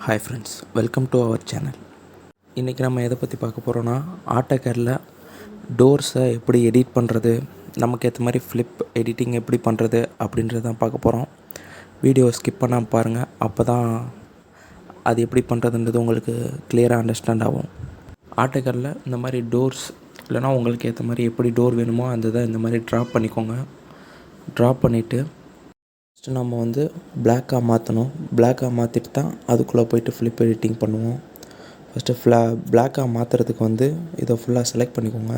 Hi friends, welcome to our channel. இன்றைக்கி நம்ம எதை பற்றி பார்க்க போகிறோன்னா, ஆட்டோகேடில் டோர்ஸை எப்படி எடிட் பண்ணுறது, நமக்கு ஏற்ற மாதிரி ஃப்ளிப் எடிட்டிங் எப்படி பண்ணுறது அப்படின்றது தான் பார்க்க போகிறோம். வீடியோவை ஸ்கிப் பண்ணாமல் பாருங்கள், அப்போ தான் அது எப்படி பண்ணுறதுன்றது உங்களுக்கு கிளியராக அண்டர்ஸ்டாண்ட் ஆகும். ஆட்டோகேடில் இந்த மாதிரி டோர்ஸ் இல்லைனா உங்களுக்கு ஏற்ற மாதிரி எப்படி டோர் வேணுமோ அந்த இதை இந்த மாதிரி ட்ராப் பண்ணிக்கோங்க. ட்ராப் பண்ணிவிட்டு ஃபஸ்ட்டு நம்ம பிளாக்காக மாற்றணும். பிளாக்காக மாற்றிட்டு தான் அதுக்குள்ளே போய்ட்டு ஃப்ளிப் எடிட்டிங் பண்ணுவோம். ஃபஸ்ட்டு பிளாக்காக மாற்றுறதுக்கு இதை ஃபுல்லாக செலக்ட் பண்ணிக்கோங்க.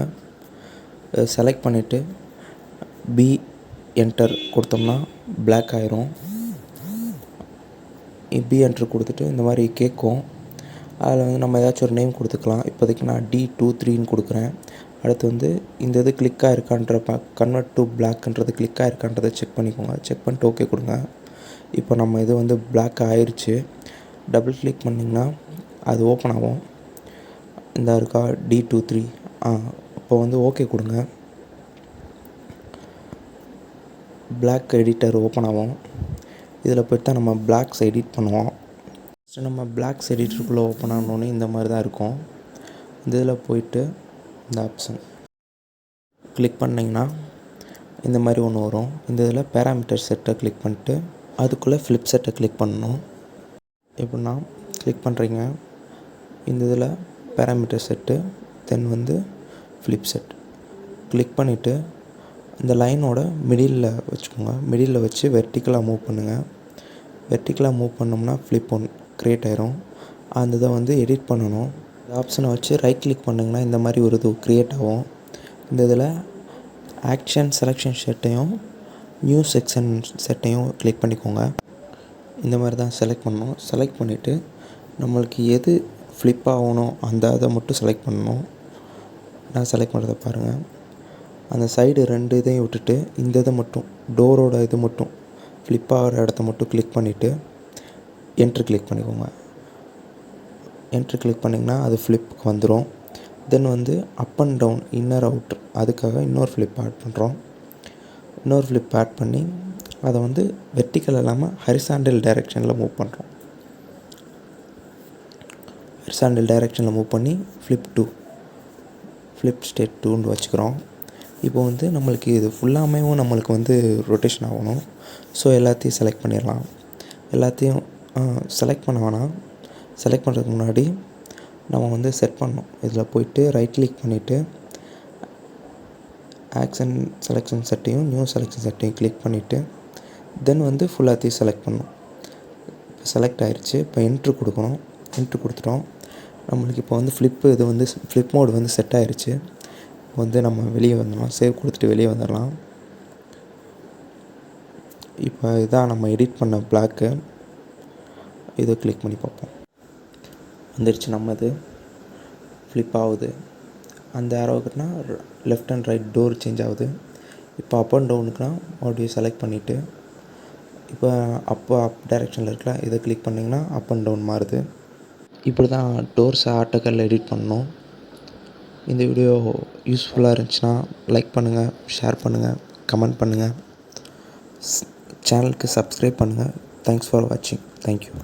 செலக்ட் பண்ணிவிட்டு பி என்டர் கொடுத்தோம்னா பிளாக் ஆயிரும். பி என்டர் கொடுத்துட்டு இந்த மாதிரி கேட்கும். அதில் நம்ம ஏதாச்சும் ஒரு நேம் கொடுத்துக்கலாம். இப்போதைக்கு நான் D23ன்னு கொடுக்குறேன். அடுத்து இந்த இது கிளிக்காக இருக்கான்ற கன்வெர்ட் டு பிளாக்ன்றது கிளிக்காக இருக்கான்றதை செக் பண்ணிக்கோங்க. செக் பண்ணிட்டு ஓகே கொடுங்க. இப்போ நம்ம இது பிளாக் ஆயிடுச்சு. டபுள் கிளிக் பண்ணிங்கன்னா அது ஓப்பன் ஆகும். இந்த இருக்கா D23. இப்போ ஓகே கொடுங்க. பிளாக் எடிட்டர் ஓப்பன் ஆகும். இதில் போய்ட்டு தான் நம்ம பிளாக்ஸ் எடிட் பண்ணுவோம். ஃபஸ்ட்டு நம்ம பிளாக்ஸ் எடிட்டருக்குள்ளே ஓப்பன் ஆனோடனே இந்த மாதிரி தான் இருக்கும். இந்த இதில் போய்ட்டு இந்த ஆப்ஷன் கிளிக் பண்ணிங்கன்னா இந்த மாதிரி ஒன்று வரும். இந்த இதில் பேராமீட்டர் செட்டை கிளிக் பண்ணிட்டு அதுக்குள்ளே ஃப்ளிப் செட்டை கிளிக் பண்ணணும். எப்படின்னா கிளிக் பண்ணுறீங்க, இந்த இதில் பேராமீட்டர் செட்டு, தென் ஃப்ளிப் செட் கிளிக் பண்ணிவிட்டு இந்த லைனோட மிடிலில் வச்சுக்கோங்க. மிடிலில் வச்சு வெர்டிக்கலாக மூவ் பண்ணுங்கள். வெர்டிக்கலாக மூவ் பண்ணோம்னா ஃப்ளிப் ஒன் க்ரியேட் ஆயிரும். அந்த இதை எடிட் பண்ணணும். இந்த ஆப்ஷனை வச்சு ரைட் கிளிக் பண்ணிங்கன்னா இந்த மாதிரி ஒரு இது க்ரியேட் ஆகும். இந்த இதில் ஆக்ஷன் செலெக்ஷன் செட்டையும் நியூ செக்ஷன் செட்டையும் கிளிக் பண்ணிக்கோங்க. இந்த மாதிரி தான் செலக்ட் பண்ணணும். செலக்ட் பண்ணிவிட்டு நம்மளுக்கு எது ஃப்ளிப் ஆகணும் அந்த அதை மட்டும் செலக்ட் பண்ணணும். நான் செலக்ட் பண்ணுறதை பாருங்கள். அந்த சைடு 2 இதையும் விட்டுட்டு இந்த இதை மட்டும் டோரோட இது மட்டும் ஃப்ளிப் ஆகிற இடத்த மட்டும் கிளிக் பண்ணிவிட்டு என்ட்ரு கிளிக் பண்ணிக்கோங்க. என்ட்ரு கிளிக் பண்ணிங்கன்னா அது ஃப்ளிப்புக்கு வந்துடும். Then up and down inner out அதுக்காக இன்னொரு ஃப்ளிப் ஆட் பண்ணுறோம். இன்னொரு ஃப்ளிப் ஆட் பண்ணி அதை வெர்டிக்கல் இல்லாமல் ஹரிசாண்டல் டைரெக்ஷனில் மூவ் பண்ணுறோம். ஹரிசாண்டல் டைரெக்ஷனில் மூவ் பண்ணி ஃப்ளிப் ஸ்டேட் 2ன்னு வச்சுக்கிறோம். இப்போ நம்மளுக்கு இது ஃபுல்லாமையும் நம்மளுக்கு ரொட்டேஷன் ஆகணும். ஸோ எல்லாத்தையும் செலக்ட் பண்ணிடலாம். எல்லாத்தையும் செலக்ட் பண்ண வேணாம். செலக்ட் பண்ணுறதுக்கு முன்னாடி நம்ம செட் பண்ணணும். இதில் போய்ட்டு ரைட் கிளிக் பண்ணிவிட்டு ஆக்ஷன் செலெக்ஷன் செட்டையும் நியூ செலெக்ஷன் செட்டையும் கிளிக் பண்ணிவிட்டு தென் ஃபுல்லாத்தையும் செலக்ட் பண்ணணும். இப்போ செலக்ட் ஆகிடுச்சு. இப்போ என்ட்ரு கொடுக்கணும். என்ட்ரு கொடுத்துட்டோம். நம்மளுக்கு இப்போ ஃப்ளிப்பு இது ஃப்ளிப் மோடு செட் ஆகிடுச்சு. இப்போ நம்ம வெளியே வந்துடலாம். சேவ் கொடுத்துட்டு வெளியே வந்துடலாம். இப்போ இதான் நம்ம எடிட் பண்ண பிளாக்கு. இதை கிளிக் பண்ணி பார்ப்போம். வந்துடுச்சு. நம்ம இது ஃப்ளிப் ஆகுது. அந்த ஆரோவுக்குனா left and right door change ஆகுது. இப்போ அப் அண்ட் டவுனுக்குனா மறுபடியும் செலக்ட் பண்ணிவிட்டு இப்போ அப் டைரெக்ஷனில் இருக்கலாம். இதை கிளிக் பண்ணிங்கன்னா அப் அண்ட் டவுன் மாறுது. இப்படி தான் டோர்ஸை ஆட்டோகேடில் எடிட் பண்ணணும். இந்த வீடியோ யூஸ்ஃபுல்லாக இருந்துச்சுன்னா லைக் பண்ணுங்கள், ஷேர் பண்ணுங்கள், கமெண்ட் பண்ணுங்கள், சேனலுக்கு சப்ஸ்கிரைப் பண்ணுங்கள். தேங்க்ஸ் ஃபார் வாட்சிங். தேங்க்யூ.